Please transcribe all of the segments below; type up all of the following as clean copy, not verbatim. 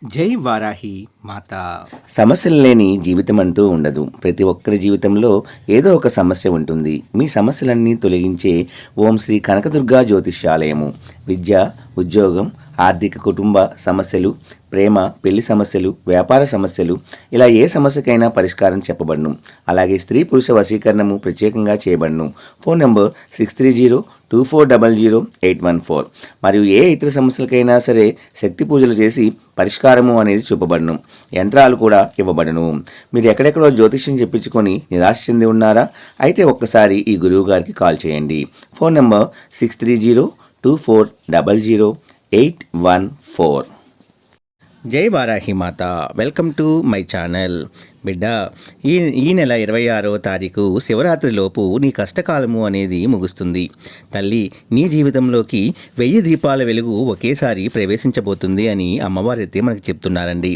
జై వారాహి మాత. సమస్యలు లేని జీవితం అంటూ ఉండదు. ప్రతి ఒక్కరి జీవితంలో ఏదో ఒక సమస్య ఉంటుంది. మీ సమస్యలన్నీ తొలగించే ఓం శ్రీ కనకదుర్గా జ్యోతిష్యాలయము. విద్య, ఉద్యోగం, ఆర్థిక, కుటుంబ సమస్యలు, ప్రేమ, పెళ్లి సమస్యలు, వ్యాపార సమస్యలు, ఇలా ఏ సమస్యకైనా పరిష్కారం చెప్పబడును. అలాగే స్త్రీ పురుష వశీకరణము ప్రత్యేకంగా చేయబడును. Phone number 6302400814. మరియు ఏ ఇతర సమస్యలకైనా సరే శక్తి పూజలు చేసి పరిష్కారము అనేది చూపబడును. యంత్రాలు కూడా ఇవ్వబడును. మీరు ఎక్కడెక్కడో జ్యోతిష్యం చెప్పించుకొని నిరాశ చెంది ఉన్నారా? అయితే ఒక్కసారి ఈ గురువు గారికి కాల్ చేయండి. Phone number 6302400814. జై వారాహి మాత. Welcome to my channel. బిడ్డ, ఈ నెల 26వ తారీఖు శివరాత్రిలోపు నీ కష్టకాలము అనేది ముగుస్తుంది. తల్లి నీ జీవితంలోకి 1000 దీపాల వెలుగు ఒకేసారి ప్రవేశించబోతుంది అని అమ్మవారు అయితే మనకి చెప్తున్నారండి.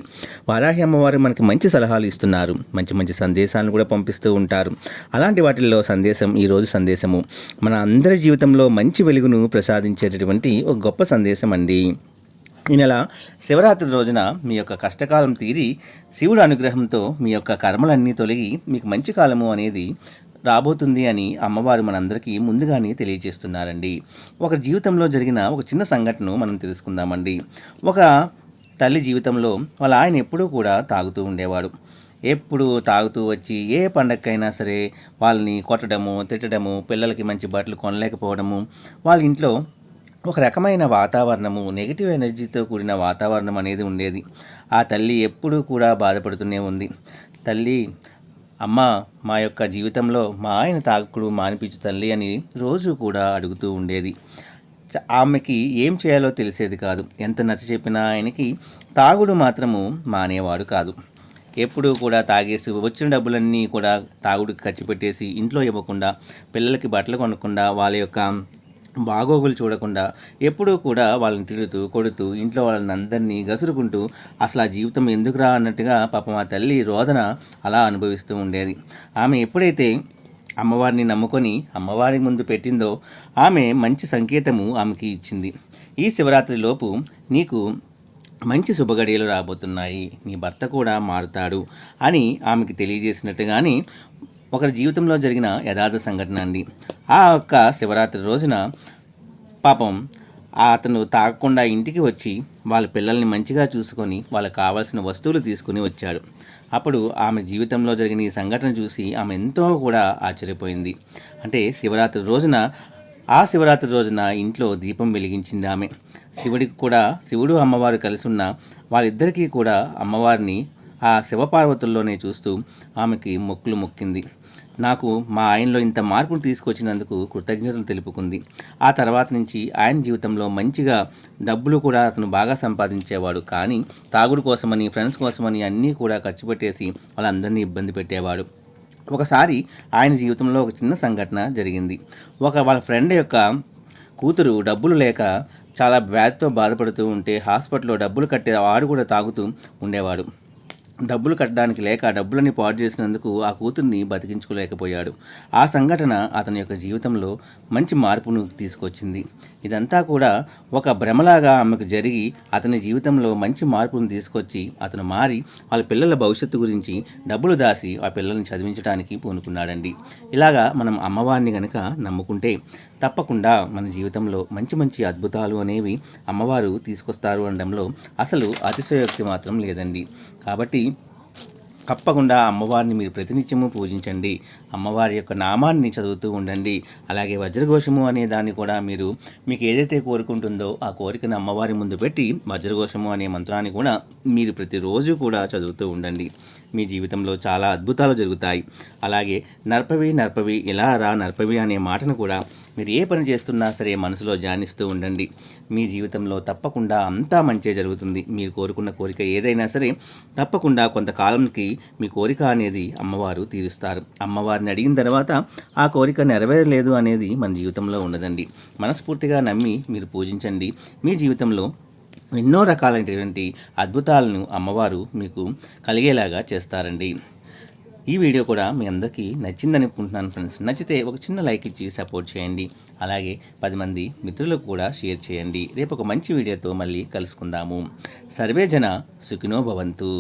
వారాహి అమ్మవారు మనకి మంచి సలహాలు ఇస్తున్నారు, మంచి మంచి సందేశాలను కూడా పంపిస్తూ ఉంటారు. అలాంటి వాటిల్లో ఈరోజు సందేశము మన అందరి జీవితంలో మంచి వెలుగును ప్రసాదించేటటువంటి ఒక గొప్ప సందేశం అండి. ఈ నెల శివరాత్రి రోజున మీ యొక్క కష్టకాలం తీరి శివుడు అనుగ్రహంతో మీ యొక్క కర్మలన్నీ తొలగి మీకు మంచి కాలము అనేది రాబోతుంది అని అమ్మవారు మనందరికీ ముందుగానే తెలియజేస్తున్నారండి. ఒక జీవితంలో జరిగిన ఒక చిన్న సంఘటన మనం తెలుసుకుందామండి. ఒక తల్లి జీవితంలో వాళ్ళ ఆయన ఎప్పుడూ కూడా తాగుతూ ఉండేవాడు. ఎప్పుడు తాగుతూ వచ్చి ఏ పండగకైనా సరే వాళ్ళని కొట్టడము, తిట్టడము, పిల్లలకి మంచి బట్టలు కొనలేకపోవడము, వాళ్ళ ఇంట్లో ఒక రకమైన వాతావరణము, నెగిటివ్ ఎనర్జీతో కూడిన వాతావరణం అనేది ఉండేది. ఆ తల్లి ఎప్పుడూ కూడా బాధపడుతూనే ఉంది. తల్లి, అమ్మ, మా యొక్క జీవితంలో మా ఆయన తాగుడు మానిపించు తల్లి అని రోజు కూడా అడుగుతూ ఉండేది. ఆమెకి ఏం చేయాలో తెలిసేది కాదు. ఎంత నచ్చ చెప్పినా ఆయనకి తాగుడు మాత్రము మానేవాడు కాదు. ఎప్పుడూ కూడా తాగేసి వచ్చిన డబ్బులన్నీ కూడా తాగుడికి ఖర్చు పెట్టేసి ఇంట్లో ఇవ్వకుండా, పిల్లలకి బట్టలు కొనకుండా, వాళ్ళ యొక్క బాగోగులు చూడకుండా ఎప్పుడూ కూడా వాళ్ళని తిడుతూ కొడుతూ ఇంట్లో వాళ్ళని అందరినీ గసురుకుంటూ అసలు ఆ జీవితం ఎందుకురా అన్నట్టుగా పాపం ఆ తల్లి రోదన అలా అనుభవిస్తూ ఉండేది. ఆమె ఎప్పుడైతే అమ్మవారిని నమ్ముకొని అమ్మవారి ముందు పెట్టిందో ఆమె మంచి సంకేతము ఆమెకి ఇచ్చింది. ఈ శివరాత్రిలోపు నీకు మంచి శుభగడియలు రాబోతున్నాయి, నీ భర్త కూడా మారుతాడు అని ఆమెకి తెలియజేసినట్టుగానే ఒకరి జీవితంలో జరిగిన యథార్థ సంఘటన అండి. ఆ యొక్క శివరాత్రి రోజున పాపం అతను తాగకుండా ఇంటికి వచ్చి వాళ్ళ పిల్లల్ని మంచిగా చూసుకొని వాళ్ళకి కావాల్సిన వస్తువులు తీసుకుని వచ్చాడు. అప్పుడు ఆమె జీవితంలో జరిగిన ఈ సంఘటన చూసి ఆమె ఎంతో కూడా ఆశ్చర్యపోయింది. అంటే శివరాత్రి రోజున ఇంట్లో దీపం వెలిగించింది ఆమె. శివుడు అమ్మవారు కలిసి ఉన్న వాళ్ళిద్దరికీ కూడా అమ్మవారిని ఆ శివపార్వతుల్లోనే చూస్తూ ఆమెకి మొక్కులు మొక్కింది. నాకు మా ఆయనలో ఇంత మార్పును తీసుకొచ్చినందుకు కృతజ్ఞతలు తెలుపుకుంది. ఆ తర్వాత నుంచి ఆయన జీవితంలో మంచిగా డబ్బులు కూడా అతను బాగా సంపాదించేవాడు. కానీ తాగుడు కోసమని, ఫ్రెండ్స్ కోసమని అన్నీ కూడా ఖర్చు పెట్టేసి వాళ్ళందరినీ ఇబ్బంది పెట్టేవాడు. ఒకసారి ఆయన జీవితంలో ఒక చిన్న సంఘటన జరిగింది. వాళ్ళ ఫ్రెండ్ యొక్క కూతురు డబ్బులు లేక చాలా వ్యాధితో బాధపడుతూ ఉంటే హాస్పిటల్లో డబ్బులు కట్టే వాడు కూడా తాగుతూ ఉండేవాడు. డబ్బులు కట్టడానికి లేక డబ్బులని పాడు చేసినందుకు ఆ కూతుర్ని బతికించుకోలేకపోయాడు. ఆ సంఘటన అతని యొక్క జీవితంలో మంచి మార్పును తీసుకొచ్చింది. ఇదంతా కూడా ఒక భ్రమలాగా ఆమెకు జరిగి అతని జీవితంలో మంచి మార్పును తీసుకొచ్చి అతను మారి వాళ్ళ పిల్లల భవిష్యత్తు గురించి డబ్బులు దాసి ఆ పిల్లల్ని చదివించడానికి పూనుకున్నాడండి. ఇలాగా మనం అమ్మవారిని కనుక నమ్ముకుంటే తప్పకుండా మన జీవితంలో మంచి మంచి అద్భుతాలు అనేవి అమ్మవారు తీసుకొస్తారు అనడంలో అసలు అతిశయోక్తి మాత్రం లేదండి. కాబట్టి తప్పకుండా అమ్మవారిని మీరు ప్రతినిత్యము పూజించండి. అమ్మవారి యొక్క నామాన్ని చదువుతూ ఉండండి. అలాగే వజ్రఘోషము అనే దాన్ని కూడా మీకు ఏదైతే కోరుకుంటుందో ఆ కోరికను అమ్మవారి ముందు పెట్టి వజ్రఘోషము అనే మంత్రాన్ని కూడా మీరు ప్రతిరోజు కూడా చదువుతూ ఉండండి. మీ జీవితంలో చాలా అద్భుతాలు జరుగుతాయి. అలాగే నర్పవి ఇలా రా నర్పవి అనే మాటను కూడా మీరు ఏ పని చేస్తున్నా సరే మనసులో ధ్యానిస్తూ ఉండండి. మీ జీవితంలో తప్పకుండా అంతా మంచే జరుగుతుంది. మీరు కోరుకున్న కోరిక ఏదైనా సరే తప్పకుండా కొంతకాలంకి మీ కోరిక అనేది అమ్మవారు తీరుస్తారు. అమ్మవారిని అడిగిన తర్వాత ఆ కోరిక నెరవేరలేదు అనేది మన జీవితంలో ఉండదండి. మనస్ఫూర్తిగా నమ్మి మీరు పూజించండి. మీ జీవితంలో ఎన్నో రకాలైనటువంటి అద్భుతాలను అమ్మవారు మీకు కలిగేలాగా చేస్తారండి. ఈ వీడియో కూడా మీ అందరికీ నచ్చిందని అనుకుంటున్నాను ఫ్రెండ్స్. నచ్చితే ఒక చిన్న లైక్ ఇచ్చి సపోర్ట్ చేయండి. అలాగే 10 మంది మిత్రులకు కూడా షేర్ చేయండి. రేపు ఒక మంచి వీడియోతో మళ్ళీ కలుసుకుందాము. సర్వే జన సుఖినో భవంతు.